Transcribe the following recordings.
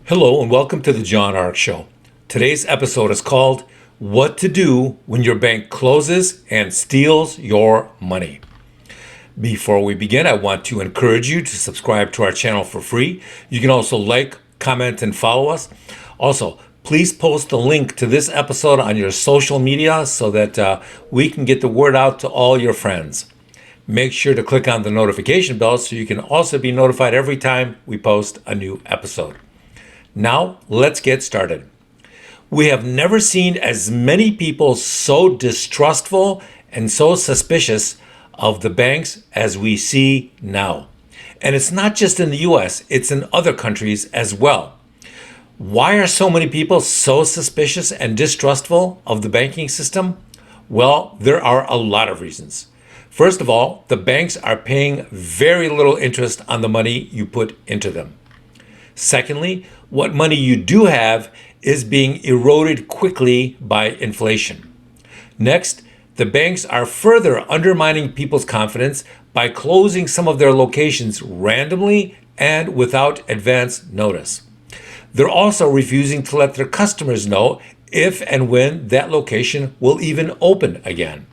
Hello and welcome to the John Ark Show. Today's episode is called What to Do When Your Bank Closes and Steals Your Money. Before we begin, I want to encourage you to subscribe to our channel for free. You can also like, comment, and follow us. Also, please post the link to this episode on your social media so that we can get the word out to all your friends. Make sure to click on the notification bell so you can also be notified every time we post a new episode. Now, let's get started. We have never seen as many people so distrustful and so suspicious of the banks as we see now. And it's not just in the US, it's in other countries as well. Why are so many people so suspicious and distrustful of the banking system? Well, there are a lot of reasons. First of all, the banks are paying very little interest on the money you put into them. Secondly, what money you do have is being eroded quickly by inflation. Next, the banks are further undermining people's confidence by closing some of their locations randomly and without advance notice. They're also refusing to let their customers know if and when that location will even open again.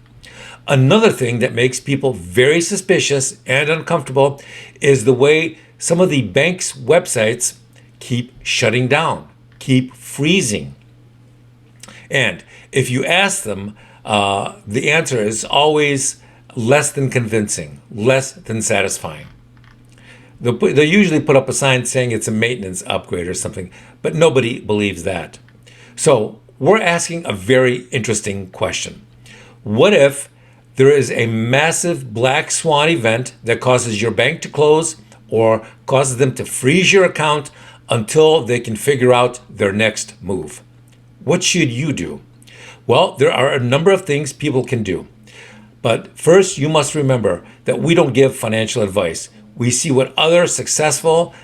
Another thing that makes people very suspicious and uncomfortable is the way some of the bank's websites keep shutting down, keep freezing. And if you ask them, the answer is always less than convincing, less than satisfying. They'll usually put up a sign saying it's a maintenance upgrade or something, but nobody believes that. So we're asking a very interesting question. What if there is a massive black swan event that causes your bank to close or causes them to freeze your account until they can figure out their next move? What should you do? Well, there are a number of things people can do. But first, you must remember that we don't give financial advice. We see what other successful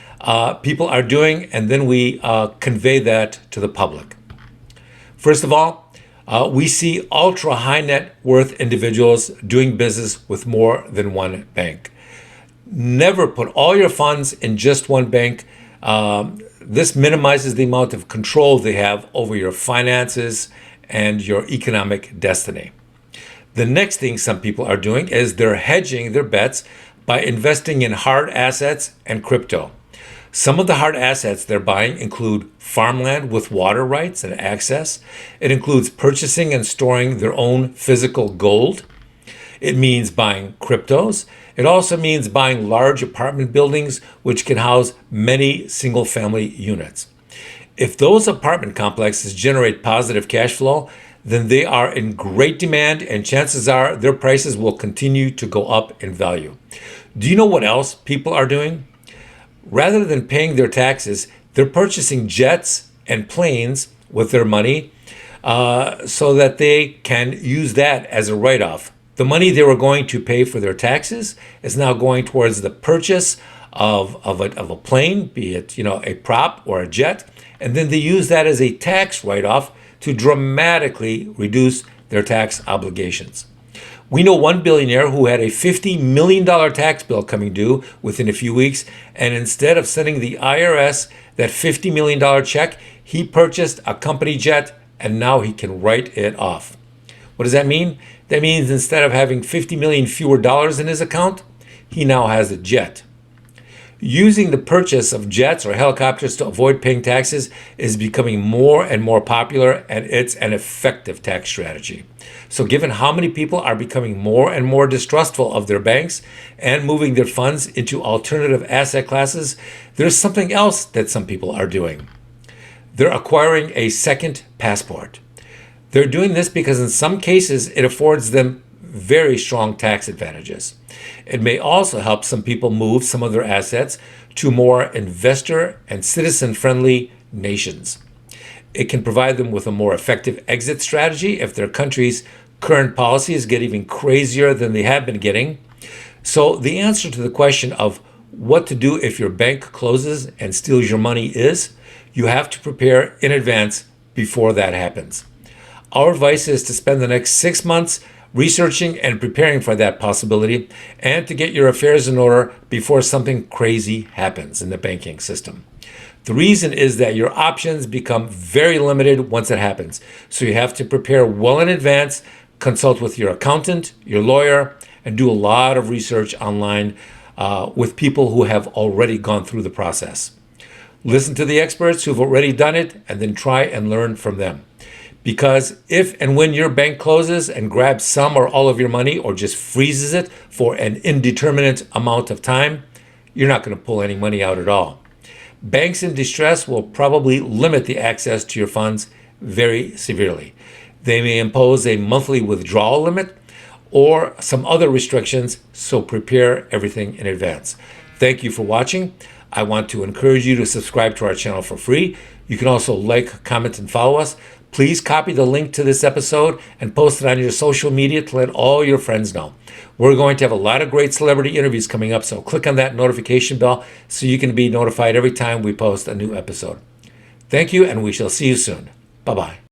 people are doing, and then we convey that to the public. First of all, we see ultra high net worth individuals doing business with more than one bank. Never put all your funds in just one bank. This minimizes the amount of control they have over your finances and your economic destiny. The next thing some people are doing is they're hedging their bets by investing in hard assets and crypto. Some of the hard assets they're buying include farmland with water rights and access. It includes purchasing and storing their own physical gold. It means buying cryptos. It also means buying large apartment buildings, which can house many single-family units. If those apartment complexes generate positive cash flow, then they are in great demand, and chances are their prices will continue to go up in value. Do you know what else people are doing? Rather than paying their taxes, they're purchasing jets and planes with their money so that they can use that as a write-off. The money they were going to pay for their taxes is now going towards the purchase of a plane, be it a prop or a jet, and then they use that as a tax write-off to dramatically reduce their tax obligations. We know one billionaire who had a $50 million tax bill coming due within a few weeks, and instead of sending the IRS that $50 million check, he purchased a company jet, and now he can write it off. What does that mean? That means instead of having 50 million fewer dollars in his account, he now has a jet. Using the purchase of jets or helicopters to avoid paying taxes is becoming more and more popular, and it's an effective tax strategy. So given how many people are becoming more and more distrustful of their banks and moving their funds into alternative asset classes, there's something else that some people are doing. They're acquiring a second passport. They're doing this because in some cases it affords them very strong tax advantages. It may also help some people move some of their assets to more investor and citizen-friendly nations. It can provide them with a more effective exit strategy if their country's current policies get even crazier than they have been getting. So the answer to the question of what to do if your bank closes and steals your money is, you have to prepare in advance before that happens. Our advice is to spend the next 6 months researching and preparing for that possibility, and to get your affairs in order before something crazy happens in the banking system. The reason is that your options become very limited once it happens. So you have to prepare well in advance, consult with your accountant, your lawyer, and do a lot of research online with people who have already gone through the process. Listen to the experts who've already done it and then try and learn from them. Because if and when your bank closes and grabs some or all of your money or just freezes it for an indeterminate amount of time, you're not going to pull any money out at all. Banks in distress will probably limit the access to your funds very severely. They may impose a monthly withdrawal limit or some other restrictions, so prepare everything in advance. Thank you for watching. I want to encourage you to subscribe to our channel for free. You can also like, comment, and follow us. Please copy the link to this episode and post it on your social media to let all your friends know. We're going to have a lot of great celebrity interviews coming up, so click on that notification bell so you can be notified every time we post a new episode. Thank you, and we shall see you soon. Bye-bye.